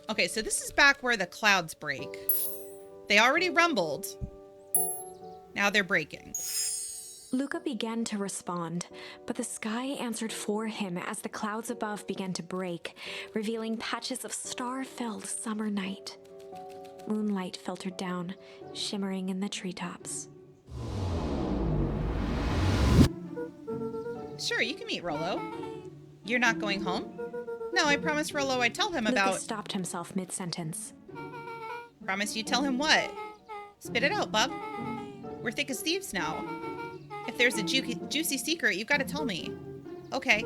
Okay, so this is back where the clouds break. They already rumbled. Now they're breaking. Luca began to respond, but the sky answered for him as the clouds above began to break, revealing patches of star-filled summer night. Moonlight filtered down, shimmering in the treetops. Sure, you can meet Rolo. You're not going home? No, I promised Rolo I'd tell him about... Luca stopped himself mid-sentence. Promise you tell him what? Spit it out, bub. We're thick as thieves now. If there's a juicy secret, you've got to tell me. Okay.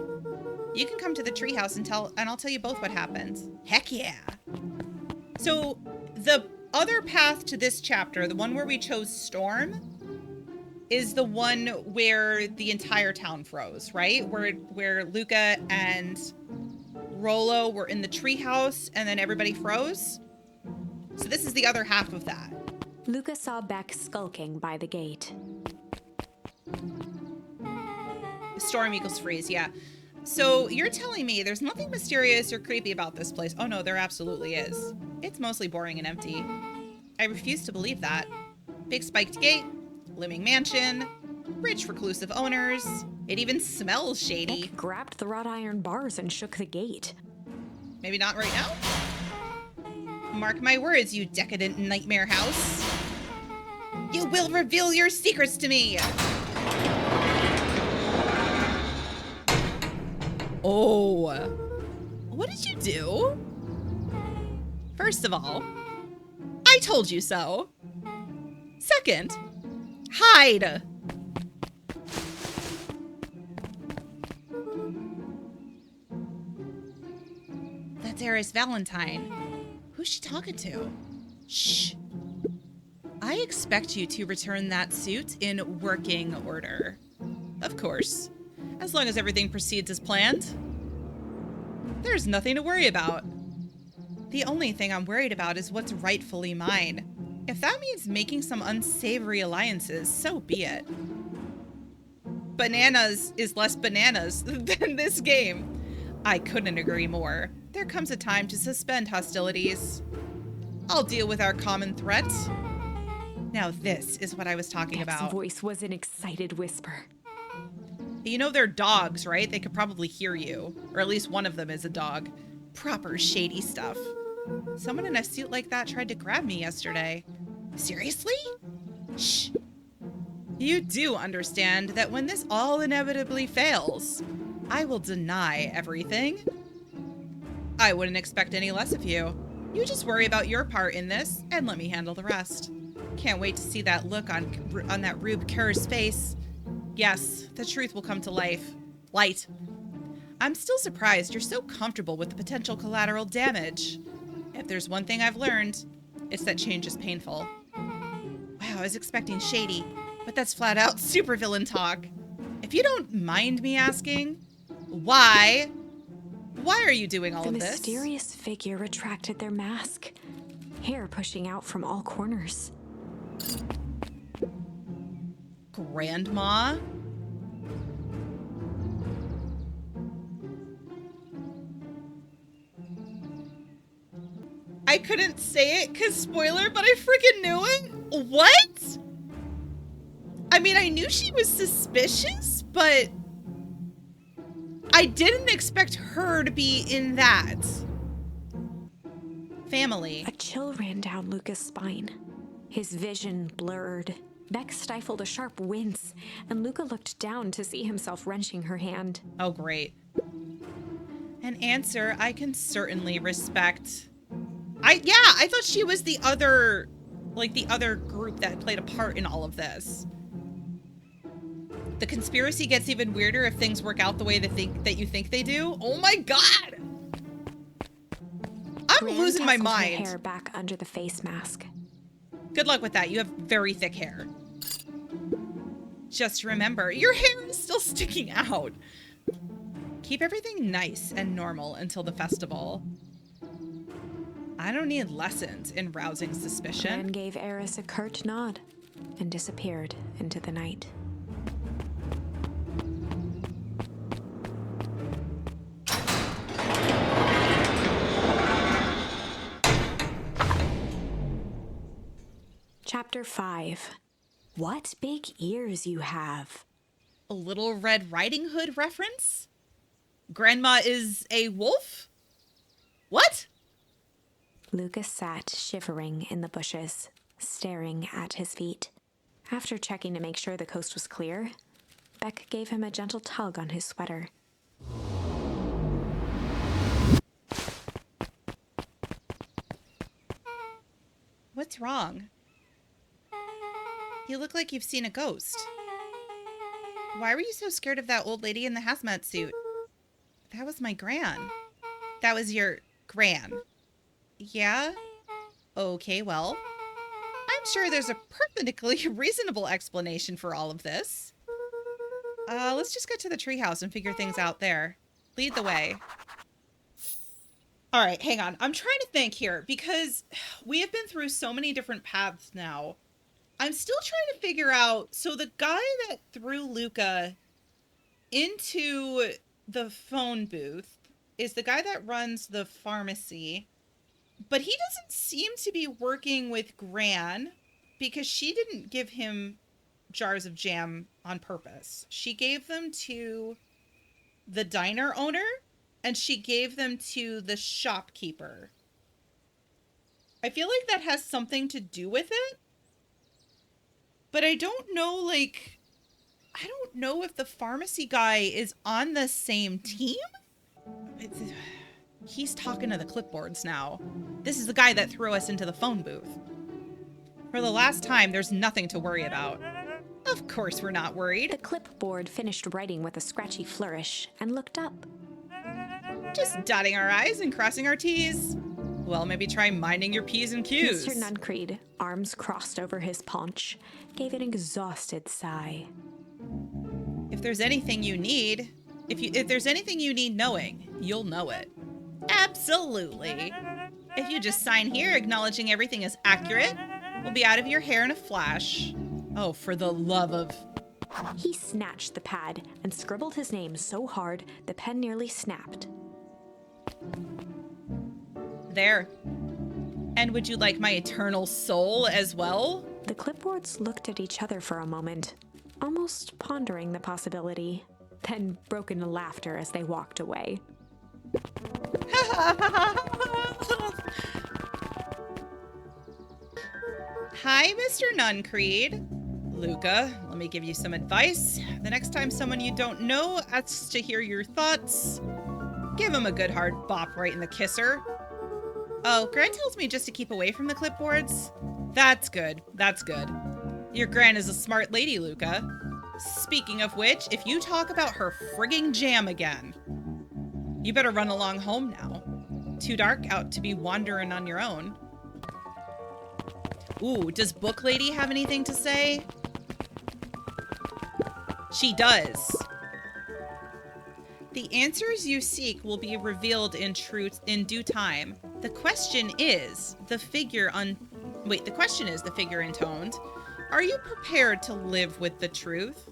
You can come to the treehouse and I'll tell you both what happens. Heck yeah. So the other path to this chapter, the one where we chose Storm, is the one where the entire town froze, right? Where Luca and Rolo were in the treehouse and then everybody froze. So this is the other half of that. Luca saw Beck skulking by the gate. Storm equals freeze, yeah. So you're telling me there's nothing mysterious or creepy about this place. Oh no, there absolutely is. It's mostly boring and empty. I refuse to believe that. Big spiked gate, looming mansion, rich reclusive owners. It even smells shady. Beck grabbed the wrought iron bars and shook the gate. Maybe not right now? Mark my words, you decadent nightmare house. You will reveal your secrets to me. Oh. What did you do? First of all, I told you so. Second, hide. That's Eris Valentine. Who's she talking to? Shh. I expect you to return that suit in working order. Of course. As long as everything proceeds as planned. There's nothing to worry about. The only thing I'm worried about is what's rightfully mine. If that means making some unsavory alliances, so be it. Bananas is less bananas than this game. I couldn't agree more. There comes a time to suspend hostilities. I'll deal with our common threat. Now this is what I was talking Beck's about. voice was an excited whisper. You know they're dogs, right? They could probably hear you. Or at least one of them is a dog. Proper shady stuff. Someone in a suit like that tried to grab me yesterday. Seriously? Shh. You do understand that when this all inevitably fails, I will deny everything. I wouldn't expect any less of you. You just worry about your part in this and let me handle the rest. Can't wait to see that look on that Rube Kerr's face. Yes, the truth will come to light. I'm still surprised you're so comfortable with the potential collateral damage. If there's one thing I've learned, it's that change is painful. Wow, I was expecting shady, but that's flat out supervillain talk. If you don't mind me asking, why are you doing all of this? The mysterious figure retracted their mask, hair pushing out from all corners. Grandma? I couldn't say it because spoiler, but I freaking knew it. What? I mean, I knew she was suspicious, but I didn't expect her to be in that. Family. A chill ran down Luca's spine. His vision blurred. Beck stifled a sharp wince, and Luca looked down to see himself wrenching her hand. Oh, great. An answer I can certainly respect. I thought she was the other group that played a part in all of this. The conspiracy gets even weirder if things work out the way that you think they do. Oh my god! I'm losing my mind. Her hair back under the face mask. Good luck with that. You have very thick hair. Just remember, your hair is still sticking out. Keep everything nice and normal until the festival. I don't need lessons in rousing suspicion. Gran gave Eris a curt nod and disappeared into the night. Chapter 5. What big ears you have. A Little Red Riding Hood reference? Grandma is a wolf? What? Lucas sat shivering in the bushes, staring at his feet. After checking to make sure the coast was clear, Beck gave him a gentle tug on his sweater. What's wrong? You look like you've seen a ghost. Why were you so scared of that old lady in the hazmat suit? That was my gran. That was your gran. Yeah? Okay, well, I'm sure there's a perfectly reasonable explanation for all of this. Let's just get to the treehouse and figure things out there. Lead the way. All right, hang on. I'm trying to think here because we have been through so many different paths now. I'm still trying to figure out. So the guy that threw Luca into the phone booth is the guy that runs the pharmacy, but he doesn't seem to be working with Gran because she didn't give him jars of jam on purpose. She gave them to the diner owner and she gave them to the shopkeeper. I feel like that has something to do with it. But I don't know, like, I don't know if the pharmacy guy is on the same team. He's talking to the clipboards now. This is the guy that threw us into the phone booth. For the last time, there's nothing to worry about. Of course we're not worried. The clipboard finished writing with a scratchy flourish and looked up. Just dotting our I's and crossing our T's. Well, maybe try minding your P's and Q's. Mr. Nuncreed, arms crossed over his paunch, gave an exhausted sigh. If there's anything you need, if there's anything you need knowing, you'll know it. Absolutely. If you just sign here acknowledging everything is accurate, we'll be out of your hair in a flash. Oh, for the love of... He snatched the pad and scribbled his name so hard the pen nearly snapped. There. And would you like my eternal soul as well? The clipboards looked at each other for a moment, almost pondering the possibility, then broke into laughter as they walked away. Hi, Mr. Nuncreed. Luca, let me give you some advice. The next time someone you don't know asks to hear your thoughts, give him a good hard bop right in the kisser. Oh, Gran tells me just to keep away from the clipboards. That's good. That's good. Your Gran is a smart lady, Luca. Speaking of which, if you talk about her frigging jam again, you better run along home now. Too dark out to be wandering on your own. Ooh, does Book Lady have anything to say? She does. The answers you seek will be revealed in due time. The question is the figure intoned. Are you prepared to live with the truth?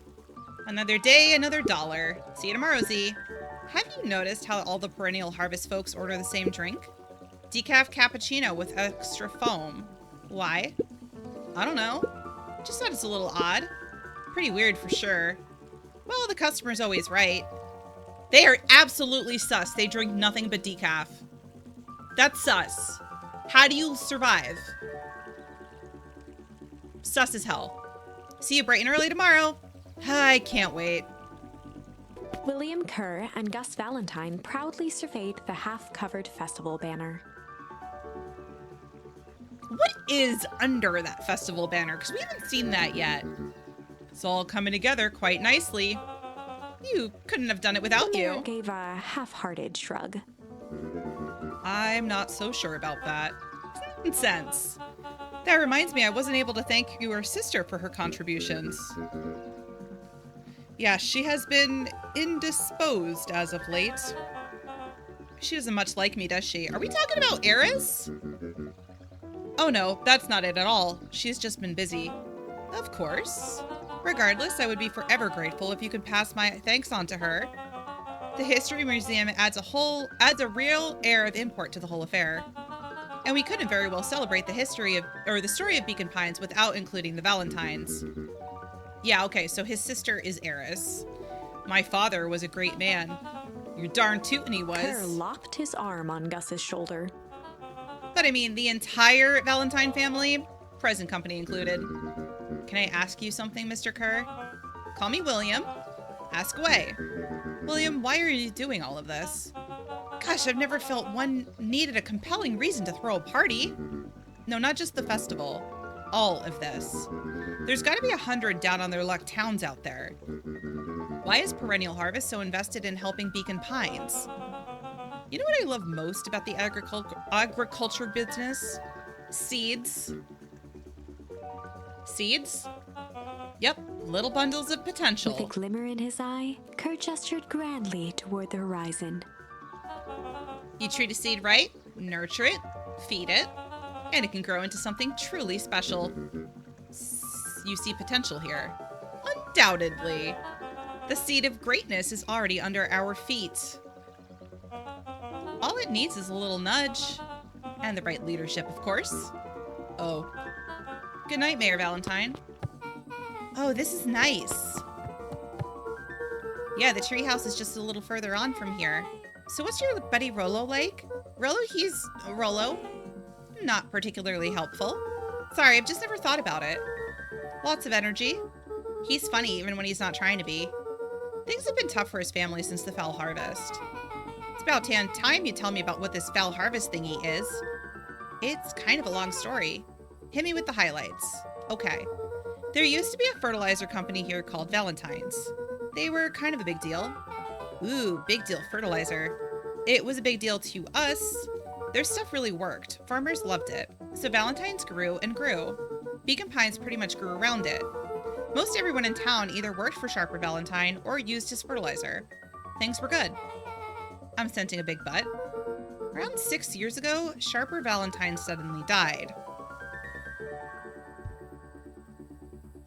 Another day, another dollar. See you tomorrow, Z. Have you noticed how all the perennial harvest folks order the same drink? Decaf cappuccino with extra foam. Why? I don't know. Just thought it's a little odd. Pretty weird for sure. Well, the customer's always right. They are absolutely sus. They drink nothing but decaf. That's sus. How do you survive? Sus as hell. See you bright and early tomorrow. I can't wait. William Kerr and Gus Valentine proudly surveyed the half-covered festival banner. What is under that festival banner? Because we haven't seen that yet. It's all coming together quite nicely. You couldn't have done it without The mayor you. gave a half-hearted shrug. I'm not so sure about that. Nonsense. That reminds me, I wasn't able to thank your sister for her contributions. Yeah, she has been indisposed as of late. She doesn't much like me, does she? Are we talking about Eris? Oh no, that's not it at all. She's just been busy. Of course. Regardless, I would be forever grateful if you could pass my thanks on to her. The History Museum adds a real air of import to the whole affair. And we couldn't very well celebrate the story of Beacon Pines without including the Valentines. Yeah, okay, so his sister is Eris. My father was a great man. You're darn tootin' he was. Kerr locked his arm on Gus's shoulder. But I mean, the entire Valentine family, present company included. Can I ask you something, Mr. Kerr? Call me William. Ask away. William, why are you doing all of this? Gosh, I've never felt one needed a compelling reason to throw a party. No, not just the festival. All of this. There's got to be 100 down on their luck towns out there. Why is Perennial Harvest so invested in helping Beacon Pines? You know what I love most about the agriculture business? Seeds. Seeds? Yep, little bundles of potential. With a glimmer in his eye, Kerr gestured grandly toward the horizon. You treat a seed right, nurture it, feed it, and it can grow into something truly special. You see potential here. Undoubtedly. The seed of greatness is already under our feet. All it needs is a little nudge. And the right leadership, of course. Oh. Good night, Mayor Valentine. Oh, this is nice. Yeah, the treehouse is just a little further on from here. So what's your buddy Rolo like? Rolo? Not particularly helpful. Sorry, I've just never thought about it. Lots of energy. He's funny even when he's not trying to be. Things have been tough for his family since the foul harvest. It's about time you tell me about what this foul harvest thingy is. It's kind of a long story. Hit me with the highlights. Okay. There used to be a fertilizer company here called Valentine's. They were kind of a big deal. Ooh, big deal fertilizer. It was a big deal to us. Their stuff really worked. Farmers loved it. So Valentine's grew and grew. Beacon Pines pretty much grew around it. Most everyone in town either worked for Sharper Valentine or used his fertilizer. Things were good. I'm sensing a big but. Around 6 years ago, Sharper Valentine suddenly died.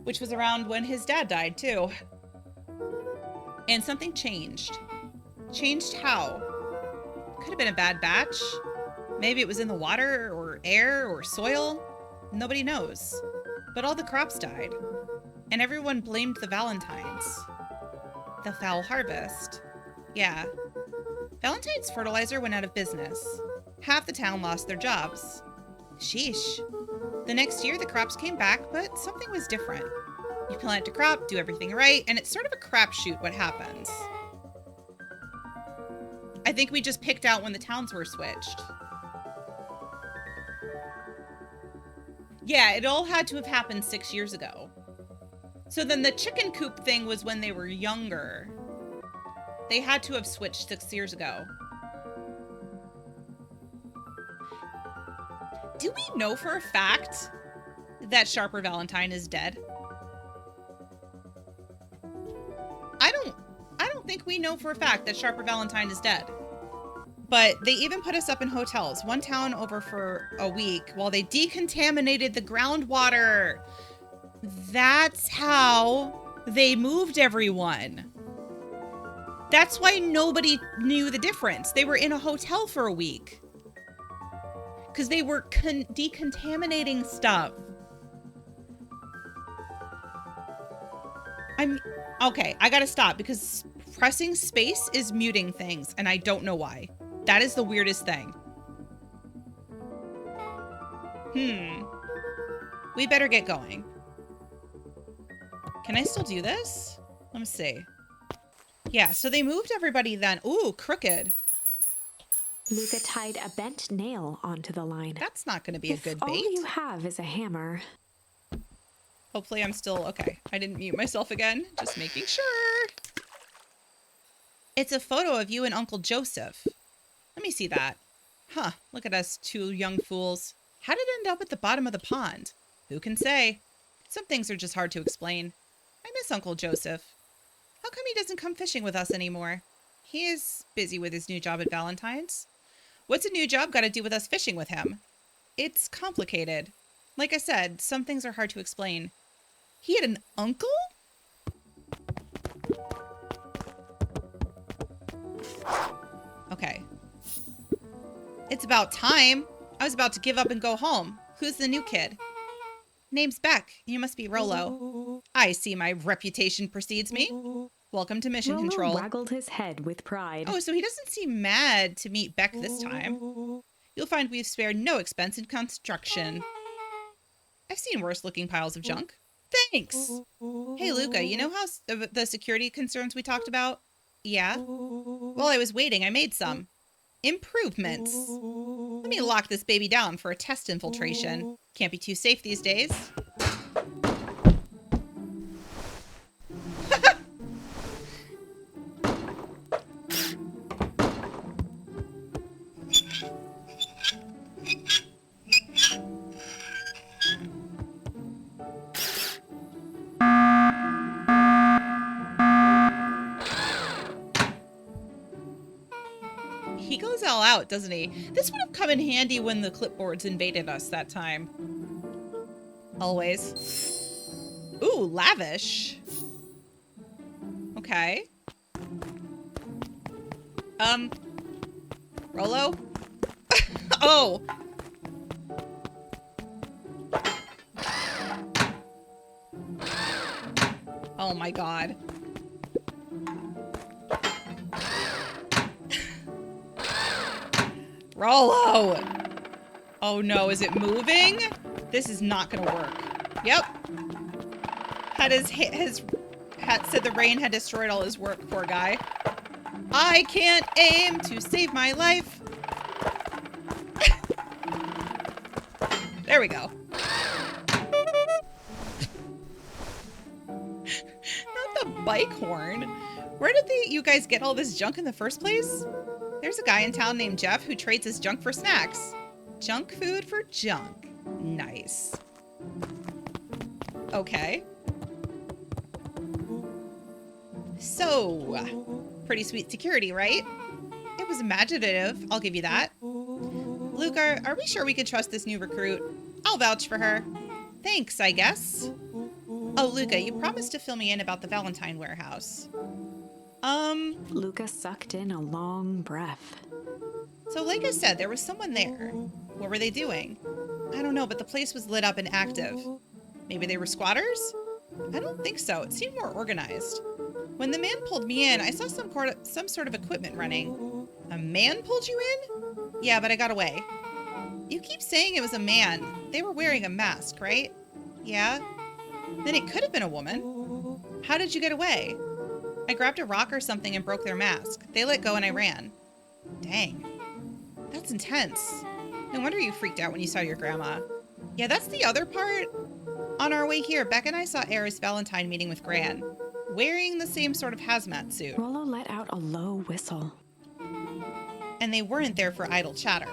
Which was around when his dad died, too. And something changed. Changed how? Could have been a bad batch. Maybe it was in the water or air or soil. Nobody knows. But all the crops died. And everyone blamed the Valentines. The foul harvest. Yeah. Valentine's fertilizer went out of business. Half the town lost their jobs. Sheesh. The next year, the crops came back, but something was different. You plant a crop, do everything right, and it's sort of a crapshoot what happens. I think we just picked out when the towns were switched. Yeah, it all had to have happened 6 years ago. So then the chicken coop thing was when they were younger. They had to have switched 6 years ago. Do we know for a fact that Sharper Valentine is dead? I don't think we know for a fact that Sharper Valentine is dead. But they even put us up in hotels, one town over for a week, while they decontaminated the groundwater. That's how they moved everyone. That's why nobody knew the difference. They were in a hotel for a week. Because they were decontaminating stuff. Okay, I gotta stop because pressing space is muting things and I don't know why. That is the weirdest thing. We better get going. Can I still do this? Let me see. Yeah, so they moved everybody then. Ooh, crooked. Luca tied a bent nail onto the line. That's not going to be a good bait. All you have is a hammer. Hopefully I'm still okay. I didn't mute myself again. Just making sure. It's a photo of you and Uncle Joseph. Let me see that. Huh, look at us two young fools. How did it end up at the bottom of the pond? Who can say? Some things are just hard to explain. I miss Uncle Joseph. How come he doesn't come fishing with us anymore? He is busy with his new job at Valentine's. What's a new job got to do with us fishing with him? It's complicated. Like I said, some things are hard to explain. He had an uncle? Okay. It's about time. I was about to give up and go home. Who's the new kid? Name's Beck. You must be Rolo. I see my reputation precedes me. Welcome to Mission Rolo Control. waggled his head with pride. Oh, so he doesn't seem mad to meet Beck this time. You'll find we've spared no expense in construction. I've seen worse looking piles of junk. Thanks! Hey, Luca, you know how the security concerns we talked about? Yeah? While I was waiting, I made some. Improvements. Let me lock this baby down for a test infiltration. Can't be too safe these days. He goes all out, doesn't he? This would have come in handy when the clipboards invaded us that time. Always. Ooh, lavish. Okay. Rolo? Oh! Oh my god. Rolo! Oh no, is it moving? This is not gonna work. Yep. Had said the rain had destroyed all his work, poor guy. I can't aim to save my life. There we go. Not the bike horn. Where did you guys get all this junk in the first place? There's a guy in town named Jeff who trades his junk for snacks. Junk food for junk. Nice. Okay. So, pretty sweet security, right? It was imaginative, I'll give you that. Luca, are we sure we can trust this new recruit? I'll vouch for her. Thanks, I guess. Oh, Luca, you promised to fill me in about the Valentine warehouse. Luca sucked in a long breath. So like I said, there was someone there. What were they doing? I don't know, but the place was lit up and active. Maybe they were squatters? I don't think so. It seemed more organized. When the man pulled me in, I saw some sort of equipment running. A man pulled you in? Yeah, but I got away. You keep saying it was a man. They were wearing a mask, right? Yeah? Then it could have been a woman. How did you get away? I grabbed a rock or something and broke their mask. They let go and I ran. Dang. That's intense. No wonder you freaked out when you saw your grandma. Yeah, that's the other part. On our way here, Beck and I saw Eris Valentine meeting with Gran, wearing the same sort of hazmat suit. Rolo let out a low whistle. And they weren't there for idle chatter.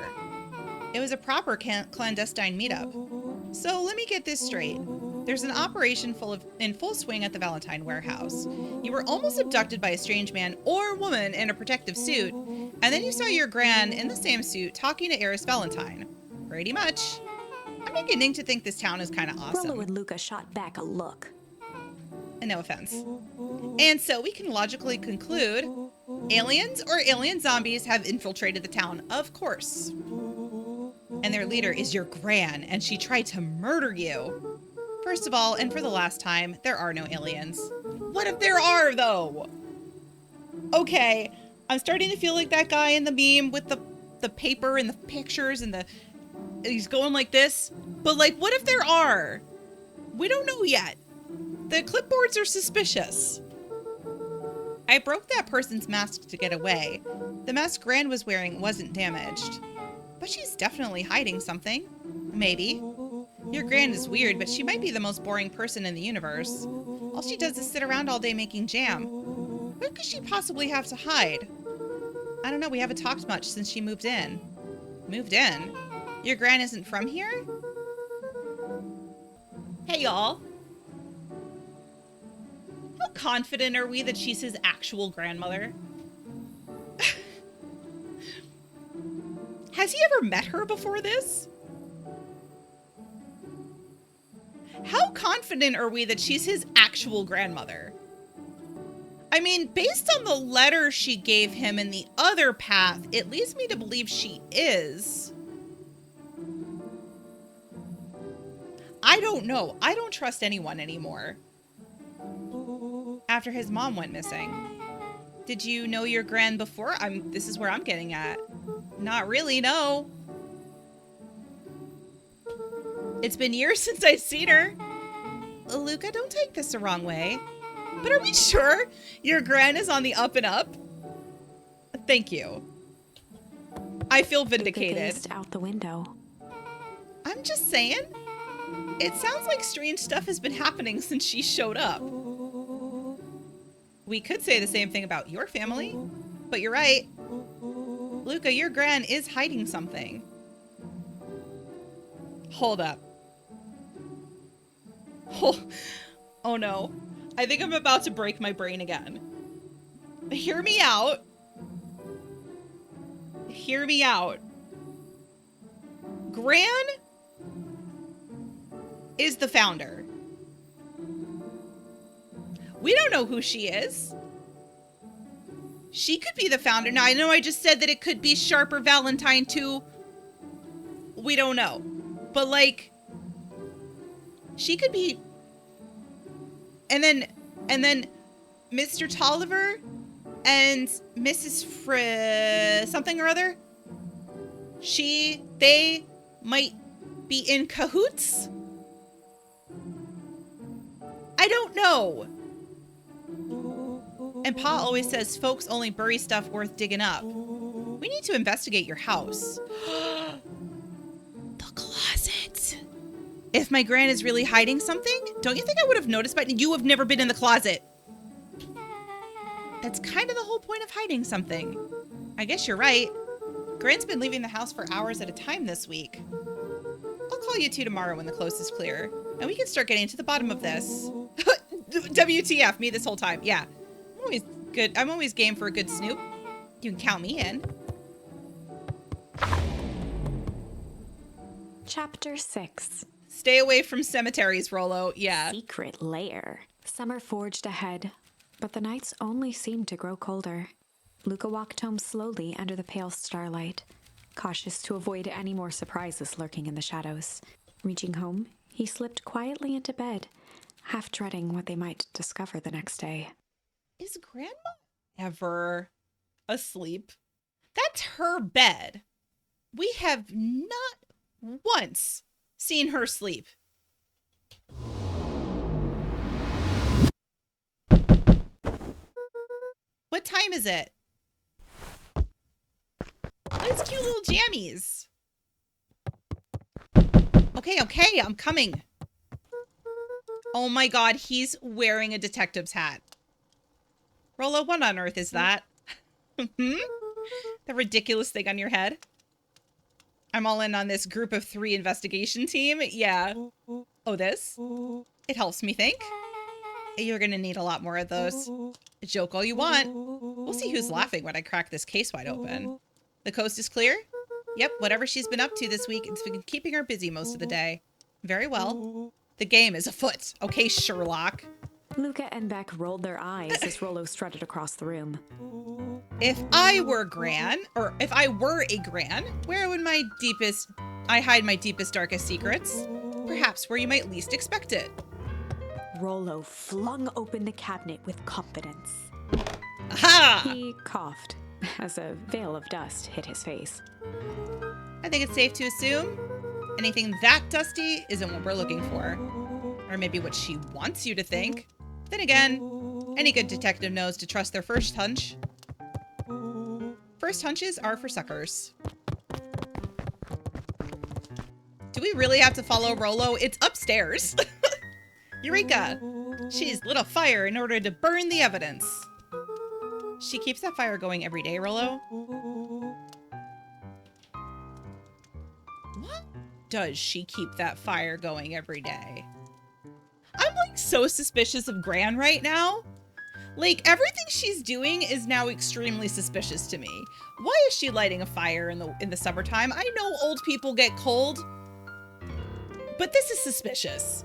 It was a proper clandestine meetup. So let me get this straight. There's an operation in full swing at the Valentine warehouse. You were almost abducted by a strange man or woman in a protective suit, and then you saw your Gran in the same suit talking to Eris Valentine. Pretty much. I'm beginning to think this town is kind of awesome. Rolo and Luca shot back a look. And no offense. And so we can logically conclude aliens or alien zombies have infiltrated the town, of course. And their leader is your Gran, and she tried to murder you. First of all, and for the last time, there are no aliens. What if there are, though? Okay, I'm starting to feel like that guy in the meme with the paper and the pictures and he's going like this. But like, what if there are? We don't know yet. The clipboards are suspicious. I broke that person's mask to get away. The mask Gran was wearing wasn't damaged. But she's definitely hiding something. Maybe. Your Gran is weird, but she might be the most boring person in the universe. All she does is sit around all day making jam. What could she possibly have to hide? I don't know, we haven't talked much since she moved in. Moved in? Your Gran isn't from here? Hey, y'all. How confident are we that she's his actual grandmother? Has he ever met her before this? How confident are we that she's his actual grandmother? I mean, based on the letter she gave him in the other path, it leads me to believe she is. I don't know. I don't trust anyone anymore. After his mom went missing. Did you know your gran before? This is where I'm getting at. Not really, no. It's been years since I've seen her. Luca, don't take this the wrong way. But are we sure your gran is on the up and up? Thank you. I feel vindicated. Luca gazed out the window. I'm just saying. It sounds like strange stuff has been happening since she showed up. We could say the same thing about your family, but you're right. Luca, your gran is hiding something. Hold up. Oh no. I think I'm about to break my brain again. Hear me out. Hear me out. Gran is the founder. We don't know who she is. She could be the founder. Now, I know I just said that it could be Sharp or Valentine too. We don't know. But, like, she could be... And then Mr. Tolliver and Mrs. something or other. They might be in cahoots? I don't know. And Pa always says folks only bury stuff worth digging up. We need to investigate your house. The closet. If my gran is really hiding something, don't you think I would have noticed by now? You have never been in the closet. That's kind of the whole point of hiding something. I guess you're right. Gran's been leaving the house for hours at a time this week. I'll call you two tomorrow when the coast is clear, and we can start getting to the bottom of this. WTF, me this whole time. Yeah. I'm always game for a good snoop. You can count me in. Chapter 6. Stay away from cemeteries, Rolo. Yeah. Secret lair. Summer forged ahead, but the nights only seemed to grow colder. Luca walked home slowly under the pale starlight, cautious to avoid any more surprises lurking in the shadows. Reaching home, he slipped quietly into bed, half dreading what they might discover the next day. Is Grandma ever asleep? That's her bed. We have not once seen her sleep. What time is it? Those cute little jammies. Okay, I'm coming. Oh my god, he's wearing a detective's hat. Rolo, what on earth is that? The ridiculous thing on your head? I'm all in on this group of 3 investigation team. Yeah. Oh, this? It helps me think. You're gonna need a lot more of those. Joke all you want. We'll see who's laughing when I crack this case wide open. The coast is clear? Yep, whatever she's been up to this week, it's been keeping her busy most of the day. Very well. The game is afoot. Okay, Sherlock. Luca and Beck rolled their eyes as Rolo strutted across the room. If I were Gran, or if I were a Gran, where would I hide my deepest, darkest secrets? Perhaps where you might least expect it. Rolo flung open the cabinet with confidence. Aha! He coughed as a veil of dust hit his face. I think it's safe to assume anything that dusty isn't what we're looking for. Or maybe what she wants you to think. Then again, any good detective knows to trust their first hunch. First hunches are for suckers. Do we really have to follow Rolo? It's upstairs. Eureka! She's lit a fire in order to burn the evidence. She keeps that fire going every day, Rolo? What does she keep that fire going every day? I'm like so suspicious of Gran right now. Like everything she's doing is now extremely suspicious to me. Why is she lighting a fire in the summertime? I know old people get cold, but this is suspicious.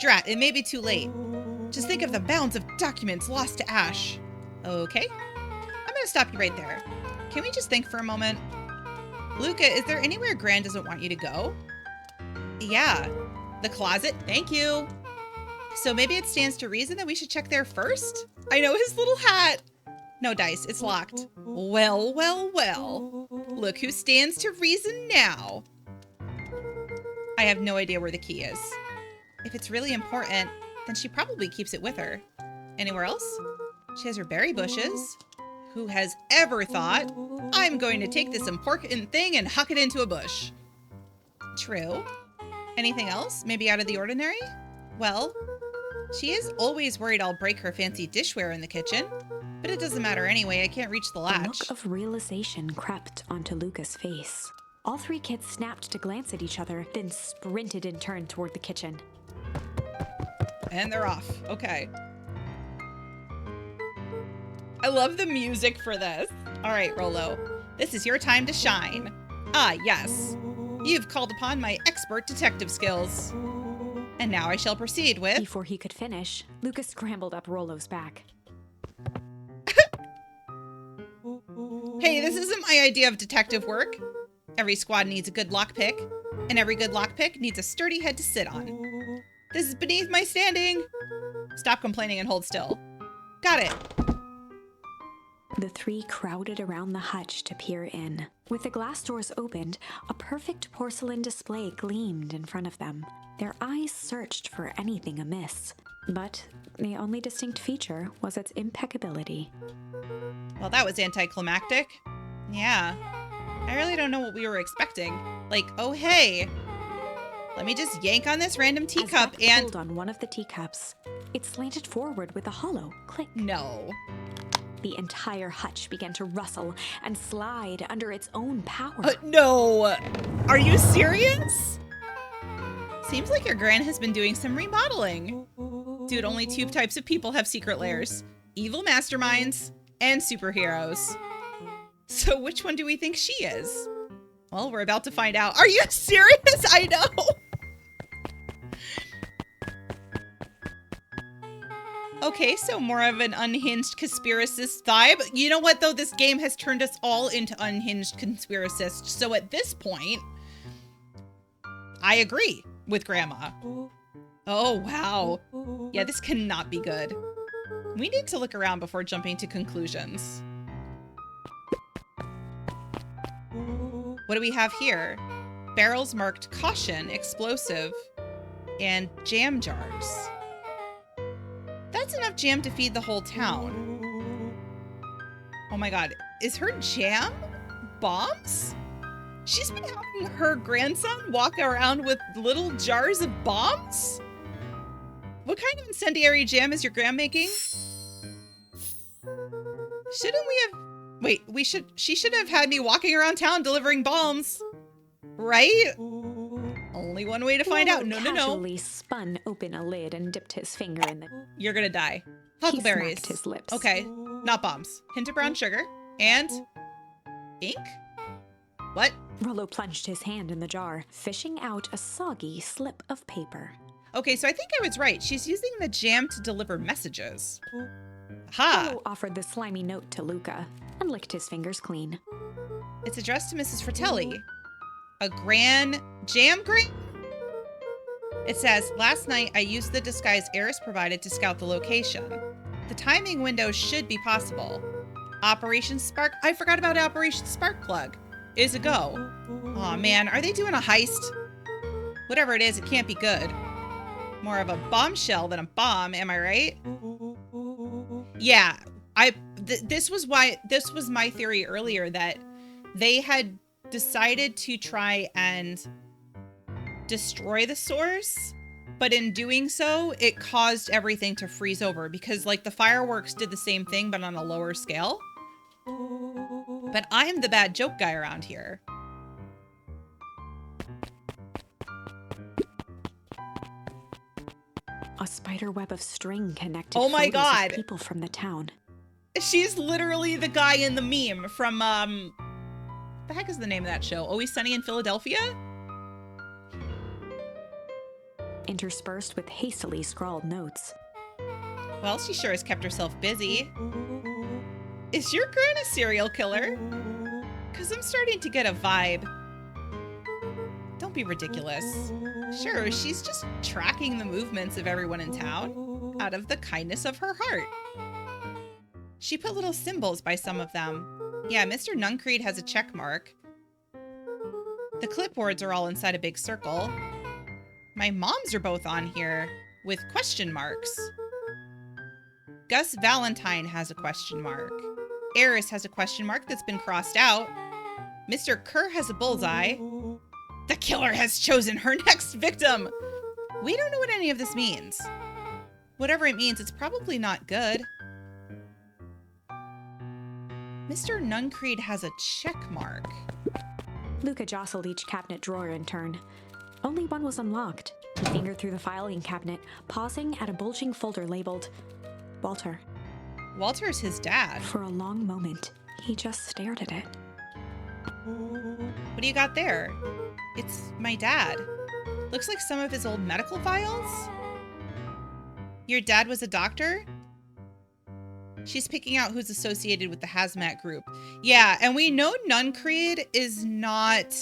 Drat, it may be too late. Just think of the mounds of documents lost to ash. Okay, I'm gonna stop you right there. Can we just think for a moment? Luca, is there anywhere Gran doesn't want you to go? Yeah, the closet. Thank you. So maybe it stands to reason that we should check there first? I know his little hat. No dice, it's locked. Well, well, well. Look who stands to reason now. I have no idea where the key is. If it's really important, then she probably keeps it with her. Anywhere else? She has her berry bushes. Who has ever thought, I'm going to take this important thing and huck it into a bush? True. Anything else? Maybe out of the ordinary? Well, she is always worried I'll break her fancy dishware in the kitchen. But it doesn't matter anyway, I can't reach the latch. A look of realization crept onto Luca's face. All three kids snapped to glance at each other, then sprinted in turn toward the kitchen. And they're off. Okay. I love the music for this. All right, Rolo. This is your time to shine. Ah, yes. You've called upon my expert detective skills. And now I shall proceed with... Before he could finish, Luca scrambled up Rolo's back. Hey, this isn't my idea of detective work. Every squad needs a good lockpick, and every good lockpick needs a sturdy head to sit on. This is beneath my standing. Stop complaining and hold still. Got it. The three crowded around the hutch to peer in. With the glass doors opened, a perfect porcelain display gleamed in front of them. Their eyes searched for anything amiss, but the only distinct feature was its impeccability. Well, that was anticlimactic. Yeah. I really don't know what we were expecting. Like, oh hey, let me just yank on this random teacup As Beck and... pulled on one of the teacups, it slanted forward with a hollow click. No. The entire hutch began to rustle and slide under its own power. No! Are you serious? Seems like your gran has been doing some remodeling. Dude, only two types of people have secret lairs. Evil masterminds and superheroes. So which one do we think she is? Well, we're about to find out. Are you serious? I know! Okay, so more of an unhinged conspiracist vibe. You know what, though? This game has turned us all into unhinged conspiracists. So at this point, I agree with Grandma. Oh, wow. Yeah, this cannot be good. We need to look around before jumping to conclusions. What do we have here? Barrels marked caution, explosive, and jam jars. That's enough jam to feed the whole town. Oh my god. Is her jam bombs? She's been having her grandson walk around with little jars of bombs? What kind of incendiary jam is your gran making? Shouldn't we have... Wait, she should have had me walking around town delivering bombs. Right? Only one way to find out. No, no, no. Casually spun open a lid and dipped his finger in the... You're gonna die. He Huckleberries. smacked his lips. Okay, not bombs. Hint of brown sugar. And... ink? What? Rolo plunged his hand in the jar, fishing out a soggy slip of paper. Okay, so I think I was right. She's using the jam to deliver messages. Ha! Rolo offered the slimy note to Luca and licked his fingers clean. It's addressed to Mrs. Fratelli. A gran... jam gran? It says, last night I used the disguise Eris provided to scout the location. The timing window should be possible. Operation Spark... I forgot about Operation Spark Plug. Is a go. Aw, man, are they doing a heist? Whatever it is, it can't be good. More of a bombshell than a bomb, am I right? Yeah, this was my theory earlier, that they had decided to try and destroy the source, but in doing so, it caused everything to freeze over because, like, the fireworks did the same thing, but on a lower scale. But I'm the bad joke guy around here. A spider web of string connected Oh my photos God. of people from the town. She's literally the guy in the meme from, the heck is the name of that show? Always Sunny in Philadelphia? Interspersed with hastily scrawled notes. Well, she sure has kept herself busy. Is your gran a serial killer? Because I'm starting to get a vibe. Don't be ridiculous. Sure, she's just tracking the movements of everyone in town out of the kindness of her heart. She put little symbols by some of them. Yeah, Mr. Nuncreed has a check mark. The clipboards are all inside a big circle. My moms are both on here with question marks. Gus Valentine has a question mark. Eris has a question mark that's been crossed out. Mr. Kerr has a bullseye. The killer has chosen her next victim. We don't know what any of this means. Whatever it means, it's probably not good. Mr. Nuncreed has a check mark. Luca jostled each cabinet drawer in turn. Only one was unlocked. He fingered through the filing cabinet, pausing at a bulging folder labeled Walter. Walter's his dad. For a long moment, he just stared at it. What do you got there? It's my dad. Looks like some of his old medical files. Your dad was a doctor? She's picking out who's associated with the hazmat group. Yeah, and we know Nuncreed is not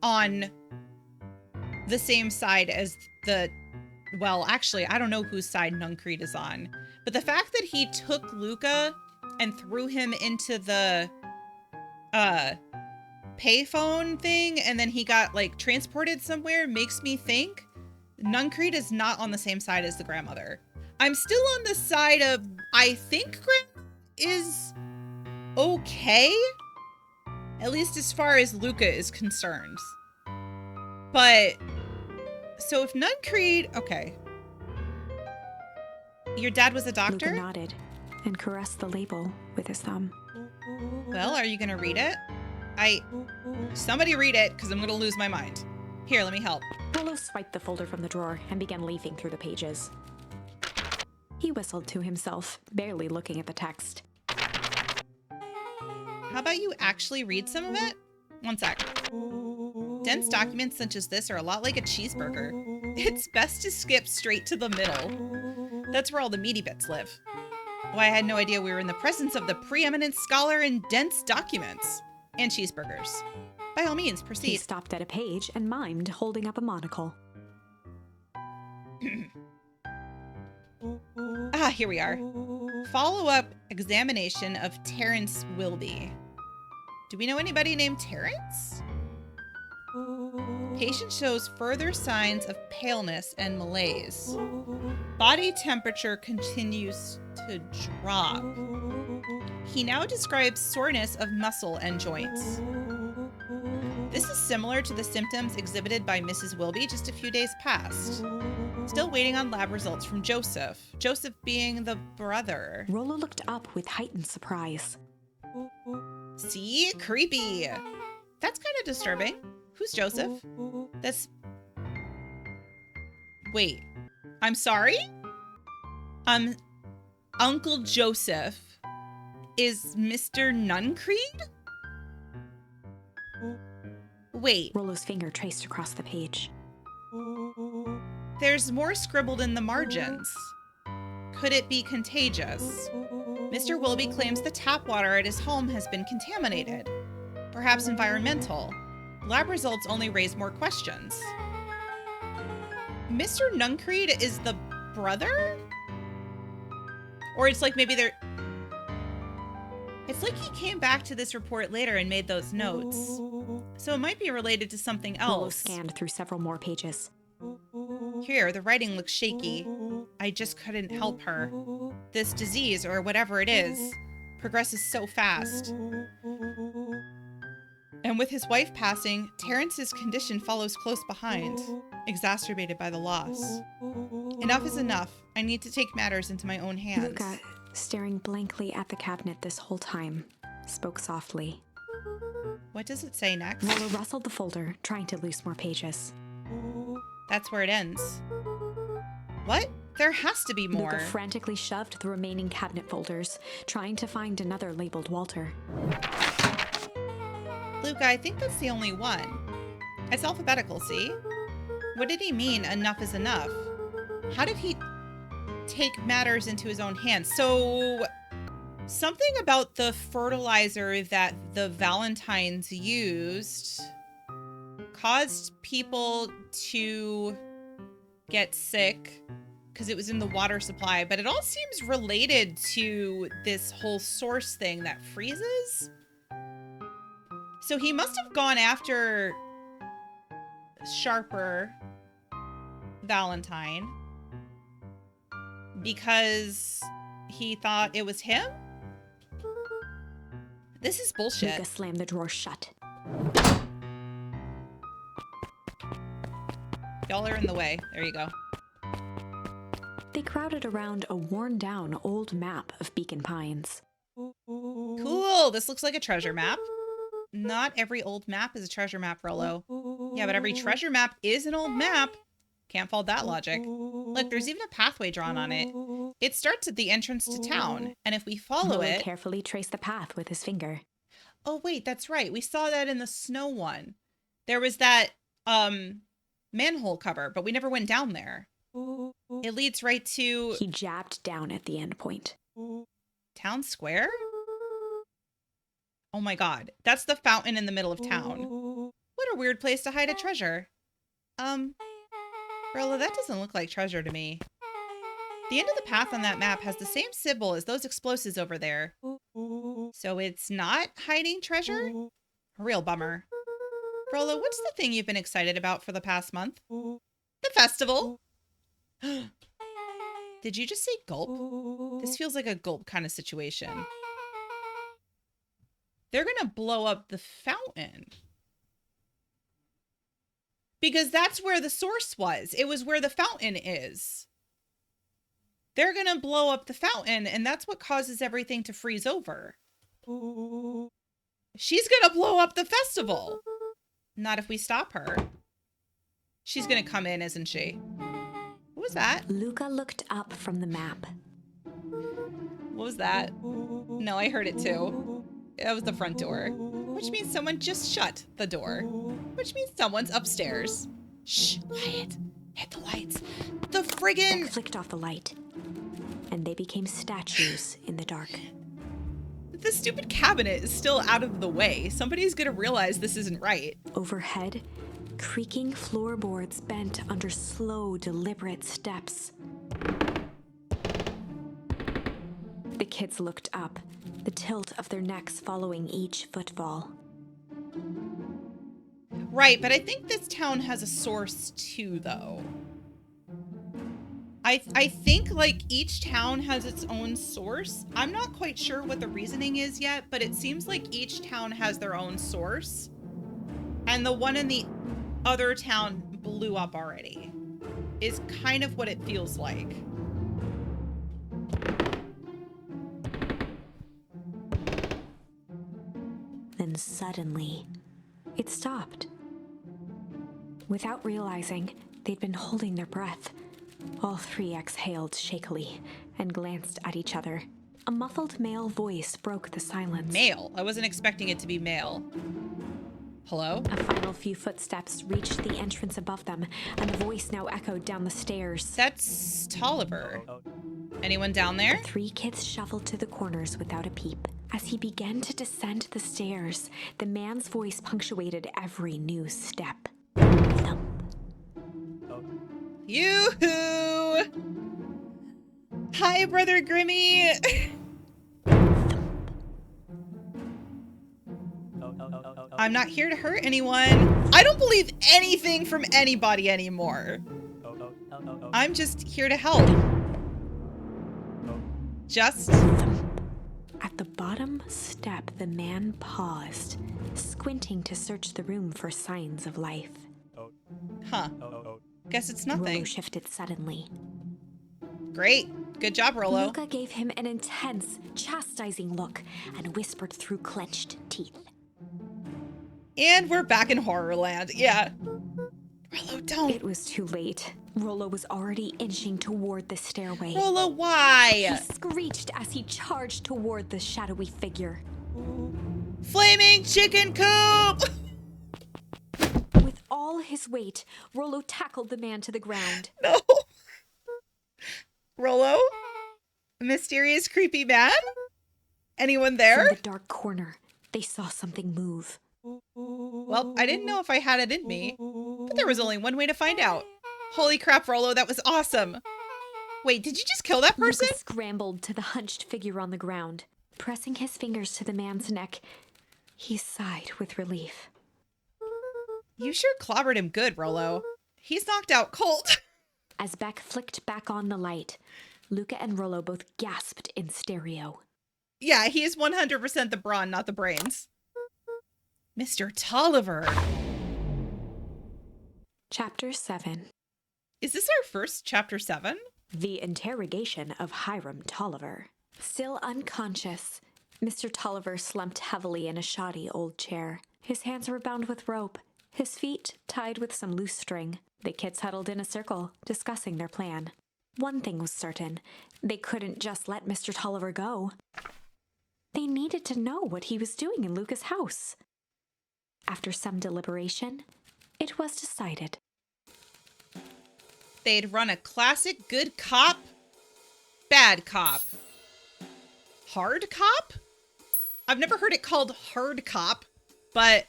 on the same side as the... Well, actually, I don't know whose side Nuncreed is on. But the fact that he took Luca and threw him into the payphone thing and then he got, like, transported somewhere makes me think Nuncreed is not on the same side as the grandmother. I'm still on the side of, I think Grandma is okay, at least as far as Luca is concerned. But, so if Nuncreed, okay. Your dad was a doctor? Luca nodded and caressed the label with his thumb. Well, are you gonna read it? Somebody read it, because I'm gonna lose my mind. Here, let me help. Rolo swiped the folder from the drawer and began leafing through the pages. He whistled to himself, barely looking at the text. How about you actually read some of it? One sec. Dense documents such as this are a lot like a cheeseburger. It's best to skip straight to the middle. That's where all the meaty bits live. Why, I had no idea we were in the presence of the preeminent scholar in dense documents. And cheeseburgers. By all means, proceed. He stopped at a page and mimed, holding up a monocle. Here we are. Follow-up examination of Terrence Wilby. Do we know anybody named Terrence? Patient shows further signs of paleness and malaise. Body temperature continues to drop. He now describes soreness of muscle and joints. This is similar to the symptoms exhibited by Mrs. Wilby just a few days past. Still waiting on lab results from Joseph. Joseph being the brother. Rolo looked up with heightened surprise. See? Creepy. That's kind of disturbing. Who's Joseph? That's... Wait. I'm sorry? Uncle Joseph is Mr. Nuncreed? Wait. Rolo's finger traced across the page. There's more scribbled in the margins. Could it be contagious? Mr. Wilby claims the tap water at his home has been contaminated. Perhaps environmental. Lab results only raise more questions. Mr. Nuncreed is the brother? Or it's like maybe they're... It's like he came back to this report later and made those notes. So it might be related to something else. Rolo scanned through several more pages. Here, the writing looks shaky. I just couldn't help her. This disease, or whatever it is, progresses so fast. And with his wife passing, Terrence's condition follows close behind, exacerbated by the loss. Enough is enough. I need to take matters into my own hands. Luca, staring blankly at the cabinet this whole time, spoke softly. What does it say next? Rolo rustled the folder, trying to loose more pages. That's where it ends. What? There has to be more. Luca frantically shoved the remaining cabinet folders, trying to find another labeled Walter. Luca, I think that's the only one. It's alphabetical, see? What did he mean, enough is enough? How did he take matters into his own hands? So, something about the fertilizer that the Valentines used caused people to get sick because it was in the water supply, but it all seems related to this whole source thing that freezes. So he must have gone after Sharper Valentine because he thought it was him? This is bullshit. Luca slammed the drawer shut. Y'all are in the way. There you go. They crowded around a worn-down old map of Beacon Pines. Cool. This looks like a treasure map. Not every old map is a treasure map, Rolo. Yeah, but every treasure map is an old map. Can't fault that logic. Look, there's even a pathway drawn on it. It starts at the entrance to town, and if we follow Rolo it... carefully traced the path with his finger. Oh, wait, that's right. We saw that in the snow one. There was that, manhole cover, but we never went down there. It leads right to... He jabbed down at the end point. Town Square? Oh my god. That's the fountain in the middle of town. What a weird place to hide a treasure. Rolo, that doesn't look like treasure to me. The end of the path on that map has the same symbol as those explosives over there. So it's not hiding treasure? A real bummer. Rolo, what's the thing you've been excited about for the past month? The festival. Did you just say gulp? This feels like a gulp kind of situation. They're gonna blow up the fountain. Because that's where the source was. It was where the fountain is. They're gonna blow up the fountain, and that's what causes everything to freeze over. She's gonna blow up the festival. Not if we stop her. She's gonna come in, isn't she? What was that? Luca looked up from the map. What was that? No, I heard it too. That was the front door. Which means someone just shut the door. Which means someone's upstairs. Shh, quiet. Hit the lights. The friggin... Beck flicked off the light, and they became statues in the dark. The stupid cabinet is still out of the way. Somebody's gonna realize this isn't right. Overhead, creaking floorboards bent under slow, deliberate steps. The kids looked up, the tilt of their necks following each footfall. Right, but I think this town has a source too, though. I think, like, each town has its own source. I'm not quite sure what the reasoning is yet, but it seems like each town has their own source. And the one in the other town blew up already. Is kind of what it feels like. Then suddenly, it stopped. Without realizing, they'd been holding their breath. All three exhaled shakily and glanced at each other. A muffled male voice broke the silence. Male? I wasn't expecting it to be male. Hello? A final few footsteps reached the entrance above them, and the voice now echoed down the stairs. That's Tolliver. Anyone down there? The three kids shuffled to the corners without a peep. As he began to descend the stairs, the man's voice punctuated every new step. Thump. Yoo-hoo! Hi, Brother Grimmy! I'm not here to hurt anyone. I don't believe anything from anybody anymore. I'm just here to help. Just... At the bottom step, the man paused, squinting to search the room for signs of life. Huh. Guess it's nothing. Rolo shifted suddenly. Great. Good job, Rolo. Luca gave him an intense, chastising look and whispered through clenched teeth. And we're back in Horrorland. Yeah. Rolo, don't. It was too late. Rolo was already inching toward the stairway. Rolo, why? He screeched as he charged toward the shadowy figure. Flaming chicken coop! With all his weight, Rolo tackled the man to the ground. No. Rolo? Mysterious creepy man? Anyone there? From the dark corner, they saw something move. Well, I didn't know if I had it in me, but there was only one way to find out. Holy crap, Rolo, that was awesome. Wait, did you just kill that person? Lucas scrambled to the hunched figure on the ground. Pressing his fingers to the man's neck, he sighed with relief. You sure clobbered him good, Rolo. He's knocked out cold. As Beck flicked back on the light, Luca and Rolo both gasped in stereo. Yeah, he is 100% the brawn, not the brains. Mr. Tolliver. Chapter 7. Is this our first chapter 7? The interrogation of Hiram Tolliver. Still unconscious, Mr. Tolliver slumped heavily in a shoddy old chair. His hands were bound with rope, his feet tied with some loose string. The kids huddled in a circle, discussing their plan. One thing was certain, they couldn't just let Mr. Tolliver go. They needed to know what he was doing in Luca's house. After some deliberation, it was decided. They'd run a classic good cop, bad cop. Hard cop? I've never heard it called hard cop, but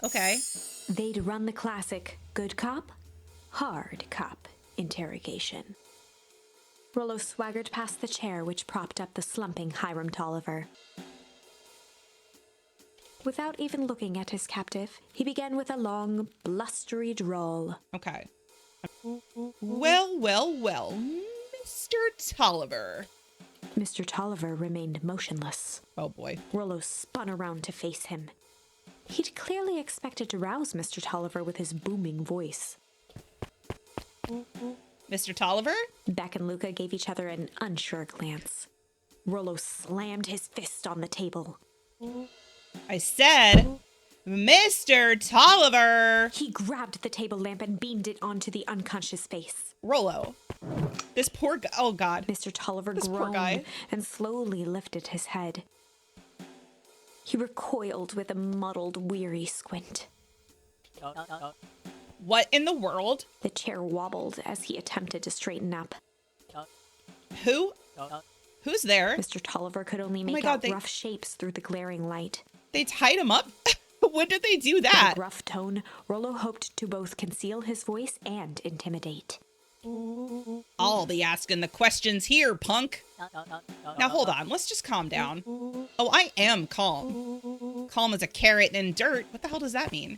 okay. They'd run the classic good cop, hard cop interrogation. Rolo swaggered past the chair which propped up the slumping Hiram Tolliver. Without even looking at his captive, he began with a long, blustery drawl. Okay. Well, well, well, Mr. Tolliver. Mr. Tolliver remained motionless. Oh boy. Rolo spun around to face him. He'd clearly expected to rouse Mr. Tolliver with his booming voice. Mr. Tolliver? Beck and Luca gave each other an unsure glance. Rolo slammed his fist on the table. I said, Mr. Tolliver! He grabbed the table lamp and beamed it onto the unconscious face. Rolo. This poor guy. Oh, God. Mr. Tolliver This poor groaned guy. and slowly lifted his head. He recoiled with a muddled, weary squint. What in the world? The chair wobbled as he attempted to straighten up. Who? Who's there? Mr. Tolliver could only make God, out rough shapes through the glaring light. They tied him up? When did they do In that? a gruff tone, Rolo hoped to both conceal his voice and intimidate. I'll be asking the questions here, punk. Now hold on, let's just calm down. Oh, I am calm. Calm as a carrot in dirt. What the hell does that mean?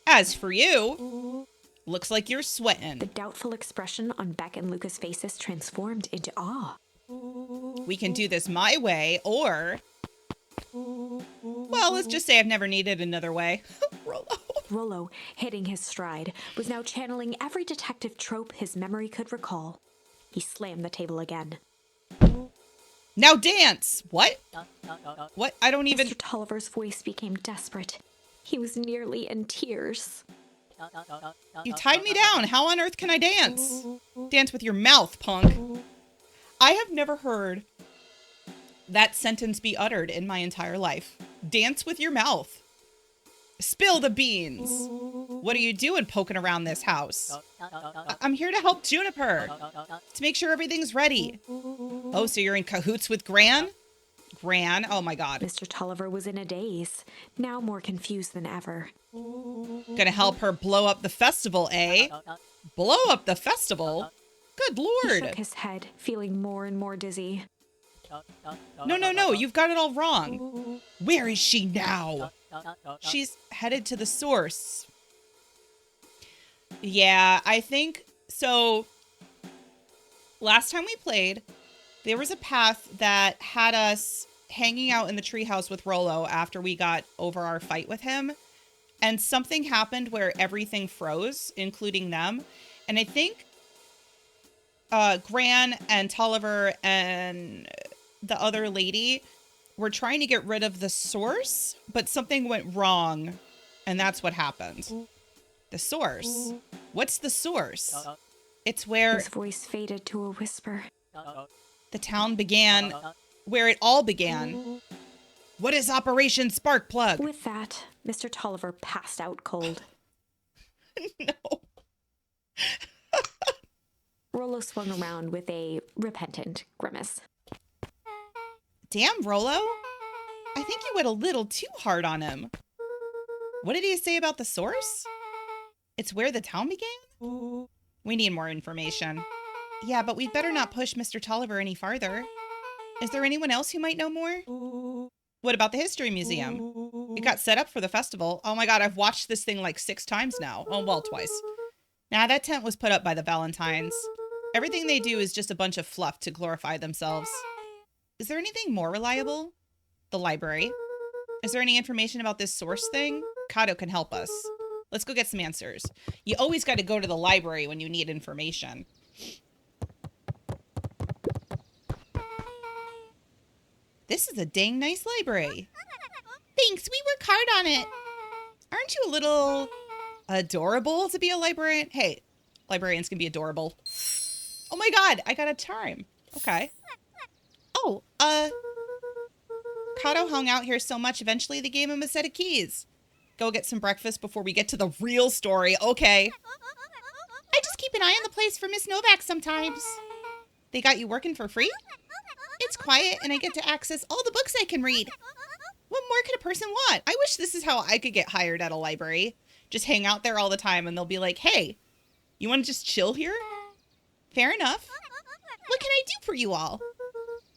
As for you, looks like you're The sweating. doubtful expression on Beck and Luca's faces transformed into awe. We can do this my way, or... Well, let's just say I've never needed another way. Rolo. Rolo, hitting his stride, was now channeling every detective trope his memory could recall. He slammed the table again. Now dance! What? What? I don't even... Mr. Tolliver's voice became desperate. He was nearly in tears. You tied me down. How on earth can I dance? Dance with your mouth, punk. I have never heard that sentence be uttered in my entire life. Dance with your mouth. Spill the beans. What are you doing poking around this house? I'm here to help Juniper. To make sure everything's ready. Oh, so you're in cahoots with Gran? Gran? Oh my God. Mr. Tolliver was in a daze, now more confused than ever. Gonna help her blow up the festival, eh? Blow up the festival? Good He Lord. shook his head, feeling more and more dizzy. No, you've got it all wrong. Where is she now? She's headed to the source. Yeah, I think so. Last time we played, there was a path that had us hanging out in the treehouse with Rolo after we got over our fight with him. And something happened where everything froze, including them. And I think Gran and Tolliver and the other lady were trying to get rid of the source, but something went wrong. And that's what happened. The source. What's the source? It's where His voice faded to a whisper. the town began, where it all began. What is Operation Sparkplug? With that, Mr. Tolliver passed out cold. No. Rolo swung around with a repentant grimace. Damn, Rolo. I think you went a little too hard on him. What did he say about the source? It's where the town began? We need more information. Yeah, but we'd better not push Mr. Tolliver any farther. Is there anyone else who might know more? What about the History Museum? It got set up for the festival. Oh my god, I've watched this thing like 6 times now. Oh, well, twice. Nah, that tent was put up by the Valentines. Everything they do is just a bunch of fluff to glorify themselves. Is there anything more reliable? The library. Is there any information about this source thing? Kato can help us. Let's go get some answers. You always got to go to the library when you need information. This is a dang nice library. Thanks, we work hard on it. Aren't you a little adorable to be a librarian? Hey, librarians can be adorable. Oh my god, I got a charm. Okay. Oh, Kato hung out here so much, eventually they gave him a set of keys. Go get some breakfast before we get to the real story. Okay. I just keep an eye on the place for Miss Novak sometimes. They got you working for free? It's quiet and I get to access all the books I can read. What more could a person want? I wish this is how I could get hired at a library. Just hang out there all the time and they'll be like, hey, you want to just chill here? Fair enough. What can I do for you all?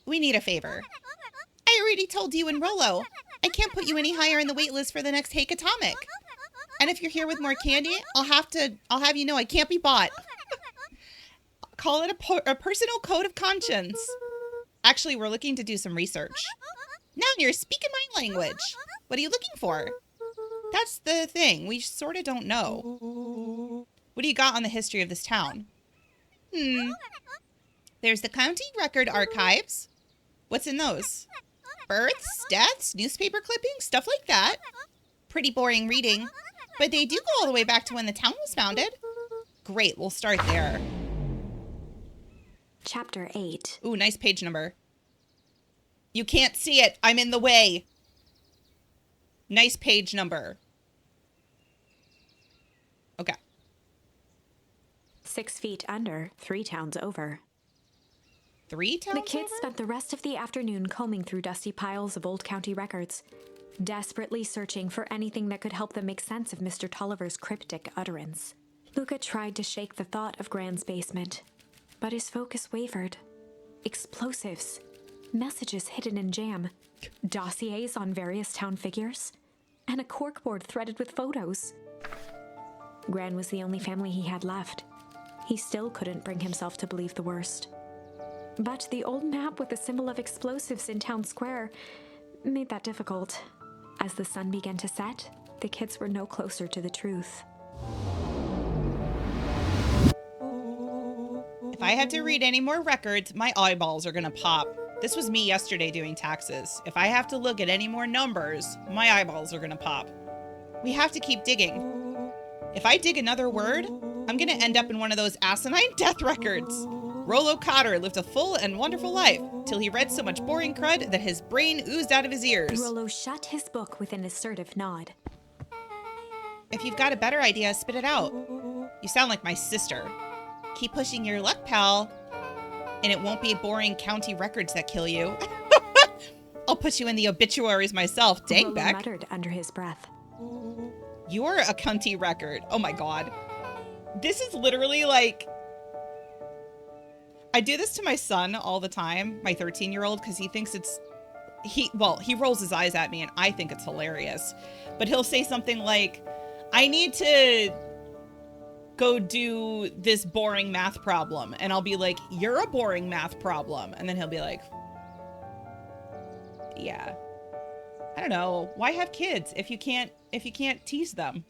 We need a favor. I already told you and Rolo. I can't put you any higher in the wait list for the next Hake Atomic. And if you're here with more candy, I'll have you know I can't be bought. Call it a personal code of conscience. Actually, we're looking to do some research. Now you're speaking my language. What are you looking for? That's the thing. We sort of don't know. What do you got on the history of this town? There's the county record archives. What's in those? Births, deaths, newspaper clippings, stuff like that. Pretty boring reading. But they do go all the way back to when the town was founded. Great, we'll start there. Chapter 8. Ooh, nice page number. You can't see it. I'm in the way. Nice page number. Okay. 6 feet under, 3 towns over. 3 towns The kids over? spent the rest of the afternoon combing through dusty piles of old county records, desperately searching for anything that could help them make sense of Mr. Tolliver's cryptic utterance. Luca tried to shake the thought of Gran's basement, but his focus wavered. Explosives, messages hidden in jam, dossiers on various town figures, and a corkboard threaded with photos. Gran was the only family he had left. He still couldn't bring himself to believe the worst. But the old map with the symbol of explosives in town square made that difficult. As the sun began to set, the kids were no closer to the truth. If I have to read any more records, my eyeballs are gonna pop. This was me yesterday doing taxes. If I have to look at any more numbers, my eyeballs are gonna pop. We have to keep digging. If I dig another word, I'm gonna end up in one of those asinine death records. Rolo Cotter lived a full and wonderful life till he read so much boring crud that his brain oozed out of his ears. Rolo shut his book with an assertive nod. If you've got a better idea, spit it out. You sound like my sister. Keep pushing your luck, pal. And it won't be boring county records that kill you. I'll put you in the obituaries myself, dang Rolo Beck. muttered under his breath. You're a county record. Oh my god. This is literally like... I do this to my son all the time, my 13-year-old, because he thinks it's... He rolls his eyes at me and I think it's hilarious. But he'll say something like, I need to go do this boring math problem. And I'll be like, you're a boring math problem. And then he'll be like, yeah. I don't know. Why have kids if you can't tease them?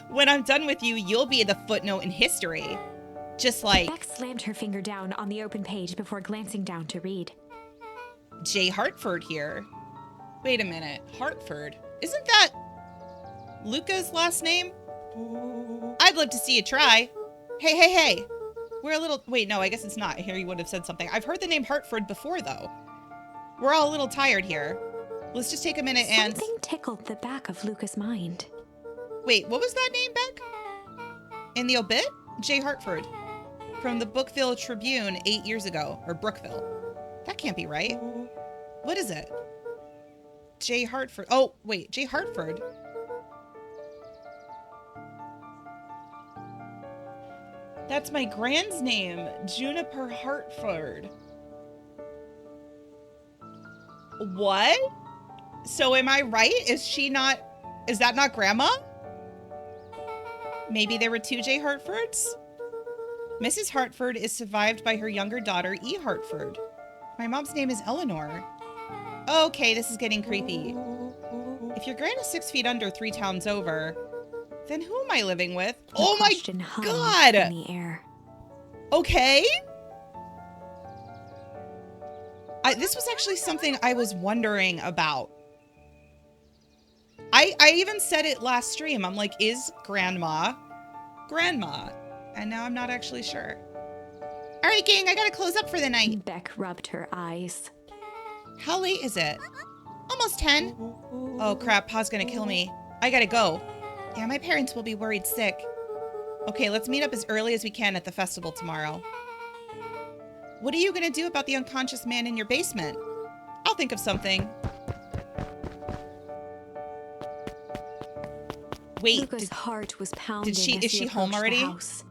When I'm done with you, you'll be the footnote in history. Just like... Beck slammed her finger down on the open page before glancing down to read. J. Hartford here. Wait a minute. Hartford? Isn't that Luca's last name? I'd love to see you try. Hey. We're a little... Wait, no, I guess it's not. Here he would have said something. I've heard the name Hartford before, though. We're all a little tired here. Let's just take a minute and... Something tickled the back of Luca's mind. Wait, what was that name, Beck? In the obit? J. Hartford. From the Brookville Tribune 8 years ago. Or Brookville. That can't be right. What is it? J. Hartford. Oh, wait. J. Hartford. That's my grand's name. Juniper Hartford. What? So am I right? Is that not grandma? Maybe there were two J. Hartfords? Mrs. Hartford is survived by her younger daughter, E. Hartford. My mom's name is Eleanor. Okay, this is getting creepy. If your grand is 6 feet under 3 towns over, then who am I living with? Oh my God! In the air. Okay. This was actually something I was wondering about. I even said it last stream. I'm like, is grandma? And now I'm not actually sure. All right, gang, I gotta close up for the night. Beck rubbed her eyes. How late is it? Almost 10. Oh crap, Pa's gonna kill me. I gotta go. Yeah, my parents will be worried sick. Okay, let's meet up as early as we can at the festival tomorrow. What are you gonna do about the unconscious man in your basement? I'll think of something. Wait, Luca's heart was pounding. Is she home already? House.